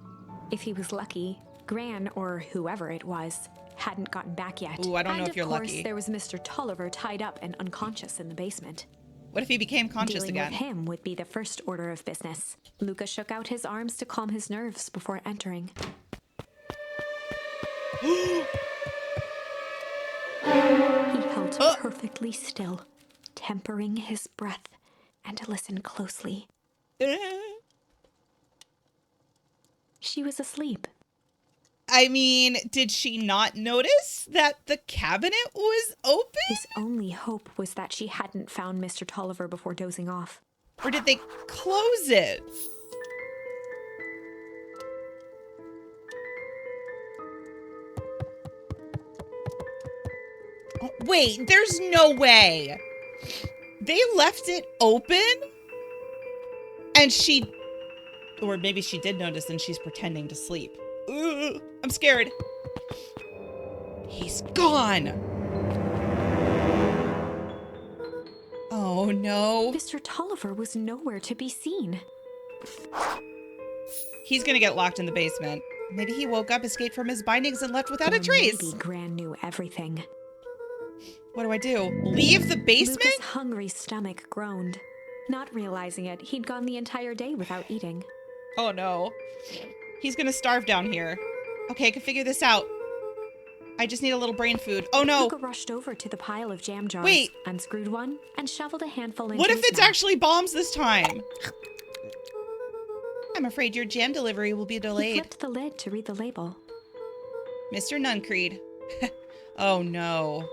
If he was lucky, Gran, or whoever it was, hadn't gotten back yet. Ooh, I don't know if you're lucky. And of course, there was Mr. Tolliver tied up and unconscious in the basement. What if he became conscious Dealing again? with him would be the first order of business. Luca shook out his arms to calm his nerves before entering. He held perfectly still, tempering his breath, and listened closely. She was asleep. I mean, did she not notice that the cabinet was open? His only hope was that she hadn't found Mr. Tolliver before dozing off. Or did they close it? Oh, wait, there's no way. They left it open? And she... Or maybe she did notice and she's pretending to sleep. Ugh, I'm scared. He's gone. Oh no. Mr. Tolliver was nowhere to be seen. He's gonna get locked in the basement. Maybe he woke up, escaped from his bindings, and left without a trace. Maybe Gran knew everything. What do I do? Leave the basement? Luca's hungry stomach groaned. Not realizing it, he'd gone the entire day without eating. Oh no. He's gonna starve down here. Okay, I can figure this out. I just need a little brain food. Oh no. Luca rushed over to the pile of jam jars, wait, unscrewed one, and shoveled a handful into what if his it's mouth. actually bombs this time? I'm afraid your jam delivery will be He delayed. flipped the lid to read the label. Mr. Nuncreed. Oh no.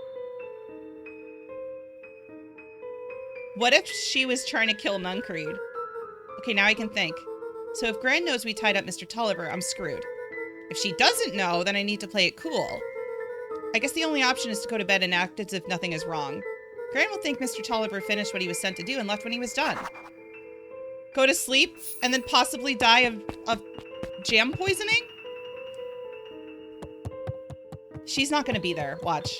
What if she was trying to kill Nuncreed? Okay, now I can think. So if Gran knows we tied up Mr. Tolliver, I'm screwed. If she doesn't know, then I need to play it cool. I guess the only option is to go to bed and act as if nothing is wrong. Gran will think Mr. Tolliver finished what he was sent to do and left when he was done. Go to sleep and then possibly die of jam poisoning? She's not gonna be there. Watch.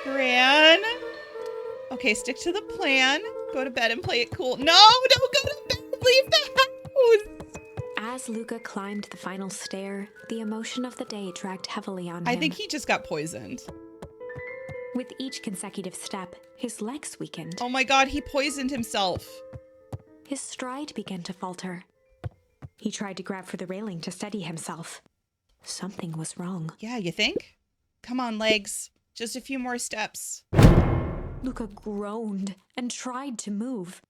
Gran? Okay, stick to the plan. Go to bed and play it cool. No, don't go to bed. Leave the house. As Luca climbed the final stair, the emotion of the day dragged heavily on him. I think he just got poisoned. With each consecutive step, his legs weakened. Oh my god, he poisoned himself. His stride began to falter. He tried to grab for the railing to steady himself. Something was wrong. Yeah, you think? Come on, legs. Just a few more steps. Luca groaned and tried to move.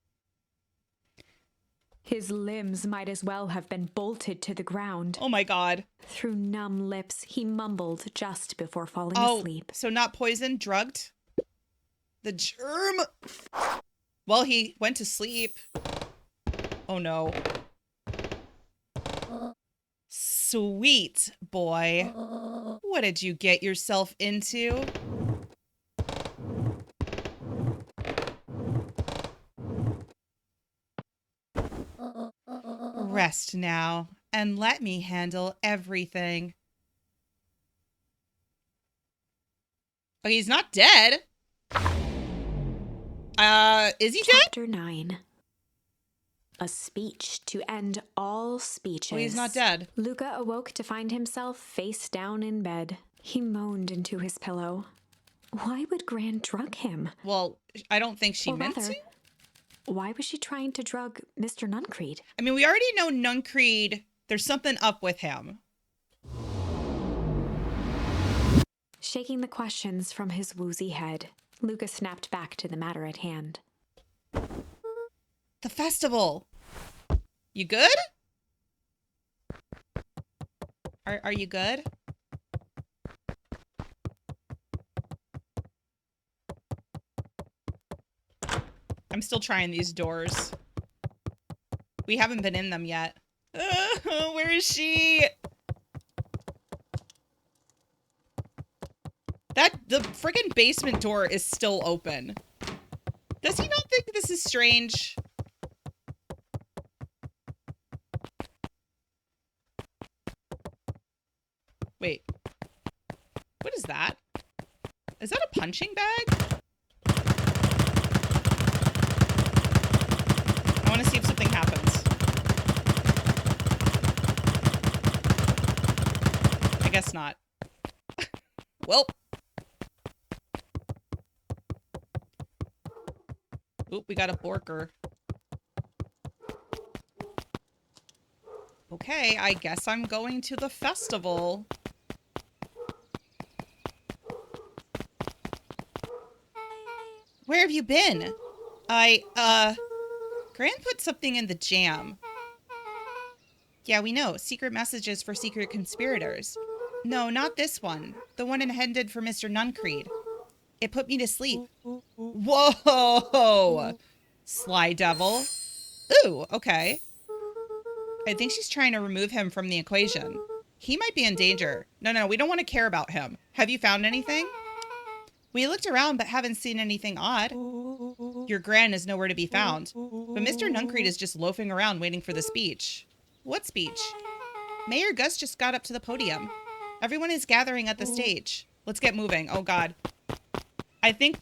His limbs might as well have been bolted to the ground. Oh my god. Through numb lips, he mumbled just before falling asleep. So not poisoned, drugged? The germ? Well, he went to sleep. Oh no. Sweet boy. What did you get yourself into? Rest now, and let me handle everything. Oh, he's not dead. Is he dead? Chapter 9. A speech to end all speeches. Oh, he's not dead. Luca awoke to find himself face down in bed. He moaned into his pillow. Why would Gran drug him? Well, I don't think she Or meant rather, to. why was she trying to drug Mr. Nuncreed? I mean, we already know Nuncreed. There's something up with him. Shaking the questions from his woozy head, Luca snapped back to the matter at hand. The festival. You good? Are you good? I'm still trying these doors. We haven't been in them yet. Where is she? The friggin' basement door is still open. Does he not think this is strange? Wait. What is that? Is that a punching bag? I want to see if something happens. I guess not. Well. Oop, we got a Borker. Okay, I guess I'm going to the festival. Where have you been? Gran put something in the jam. Yeah, we know. Secret messages for secret conspirators. No, not this one. The one intended for Mr. Nuncreed. It put me to sleep. Whoa! Sly devil. Ooh, okay. I think she's trying to remove him from the equation. He might be in danger. No, we don't want to care about him. Have you found anything? We looked around but haven't seen anything odd. Your Gran is nowhere to be found. But Mr. Nuncreed is just loafing around waiting for the speech. What speech? Mayor Gus just got up to the podium. Everyone is gathering at the stage. Let's get moving. Oh, God. I think...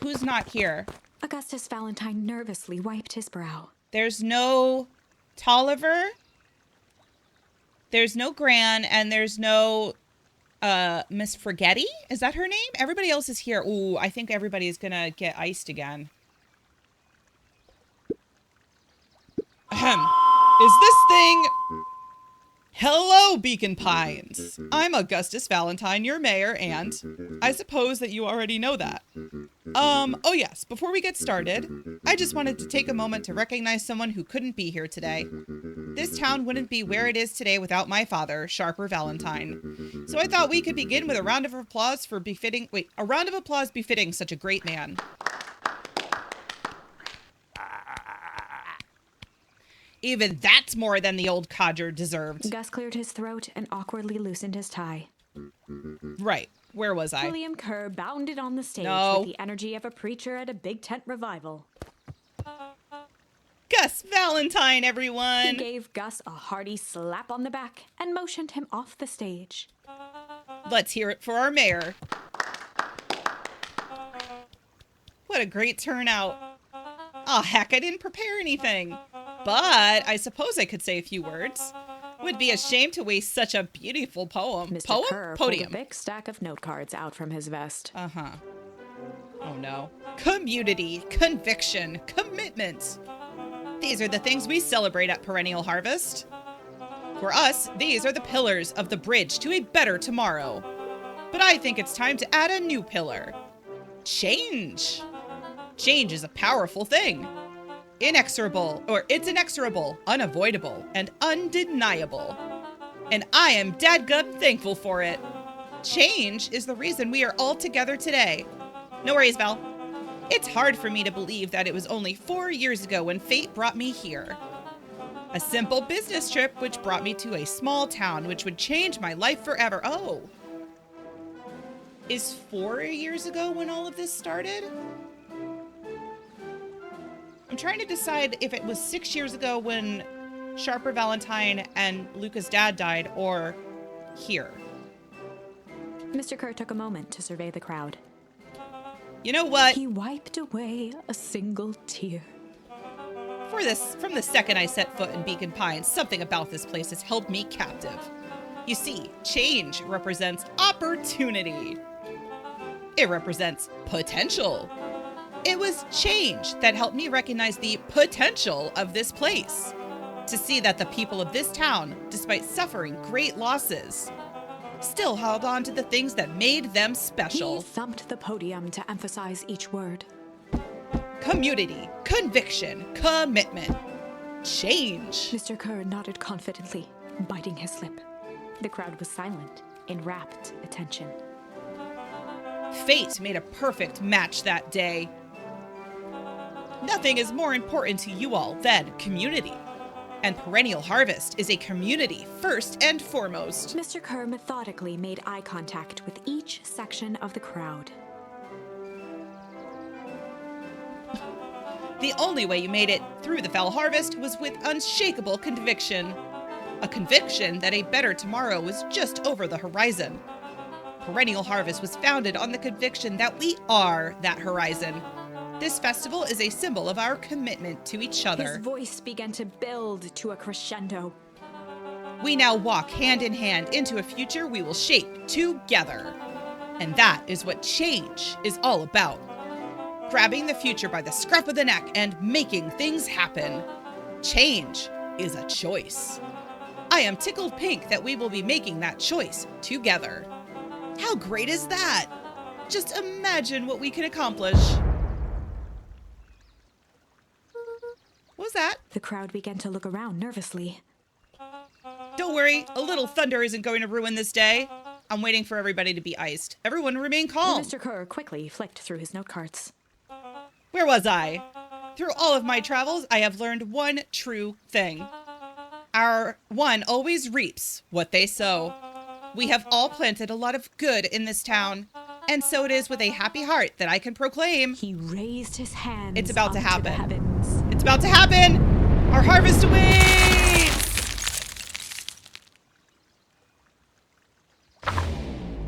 Who's not here? Augustus Valentine nervously wiped his brow. There's no Tolliver. There's no Gran, and there's no Miss Forgetty. Is that her name? Everybody else is here. Ooh, I think everybody's gonna get iced again. Ahem. Is this thing... Hello, Beacon Pines. I'm Augustus Valentine, your mayor, and I suppose that you already know that. Oh yes, before we get started, I just wanted to take a moment to recognize someone who couldn't be here today. This town wouldn't be where it is today without my father, Sharper Valentine. So I thought we could begin with a round of applause befitting such a great man. Even that's more than the old codger deserved. Gus cleared his throat and awkwardly loosened his tie. Right. Where was I? William Kerr bounded on the stage with the energy of a preacher at a big tent revival. Gus Valentine, everyone! He gave Gus a hearty slap on the back and motioned him off the stage. Let's hear it for our mayor. What a great turnout. Oh, heck, I didn't prepare anything. But I suppose I could say a few words. Would be a shame to waste such a beautiful poem. Mr. Kerr pulled a big stack of note cards out from his vest. Uh-huh. Oh, no. Community, conviction, commitment. These are the things we celebrate at Perennial Harvest. For us, these are the pillars of the bridge to a better tomorrow. But I think it's time to add a new pillar. Change. Change is a powerful thing. It's inexorable, unavoidable, and undeniable. And I am dadgum thankful for it. Change is the reason we are all together today. No worries, Val. It's hard for me to believe that it was only 4 years ago when fate brought me here. A simple business trip which brought me to a small town which would change my life forever. Oh. Is 4 years ago when all of this started? I'm trying to decide if it was 6 years ago when Sharper Valentine and Luca's dad died, or here. Mr. Kerr took a moment to survey the crowd. You know what? He wiped away a single tear. From the second I set foot in Beacon Pines, something about this place has held me captive. You see, change represents opportunity. It represents potential. It was change that helped me recognize the potential of this place. To see that the people of this town, despite suffering great losses, still held on to the things that made them special. He thumped the podium to emphasize each word. Community, conviction, commitment, change. Mr. Kerr nodded confidently, biting his lip. The crowd was silent, in rapt attention. Fate made a perfect match that day. Nothing is more important to you all than community. And Perennial Harvest is a community first and foremost. Mr. Kerr methodically made eye contact with each section of the crowd. The only way you made it through the Fell Harvest was with unshakable conviction. A conviction that a better tomorrow was just over the horizon. Perennial Harvest was founded on the conviction that we are that horizon. This festival is a symbol of our commitment to each other. His voice began to build to a crescendo. We now walk hand in hand into a future we will shape together. And that is what change is all about. Grabbing the future by the scruff of the neck and making things happen. Change is a choice. I am tickled pink that we will be making that choice together. How great is that? Just imagine what we can accomplish. What was that? The crowd began to look around nervously. Don't worry, a little thunder isn't going to ruin this day. I'm waiting for everybody to be iced. Everyone remain calm. Mr. Kerr quickly flicked through his note cards. Where was I? Through all of my travels, I have learned one true thing. Our one always reaps what they sow. We have all planted a lot of good in this town, and so it is with a happy heart that I can proclaim. He raised his hands. It's about to up to the happen. heavens. It's about to happen! Our harvest awaits!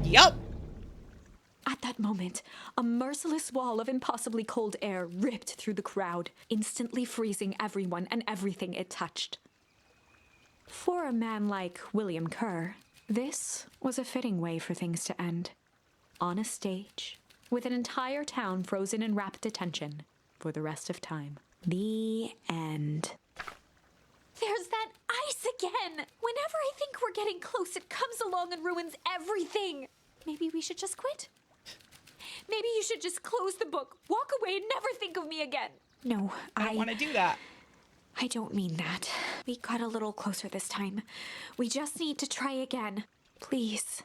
Yup. At that moment, a merciless wall of impossibly cold air ripped through the crowd, instantly freezing everyone and everything it touched. For a man like William Kerr, this was a fitting way for things to end. On a stage, with an entire town frozen in rapt attention for the rest of time. The end. There's that ice again! Whenever I think we're getting close, it comes along and ruins everything. Maybe we should just quit? Maybe you should just close the book, walk away, and never think of me again. No, I don't want to do that. I don't mean that. We got a little closer this time. We just need to try again. Please.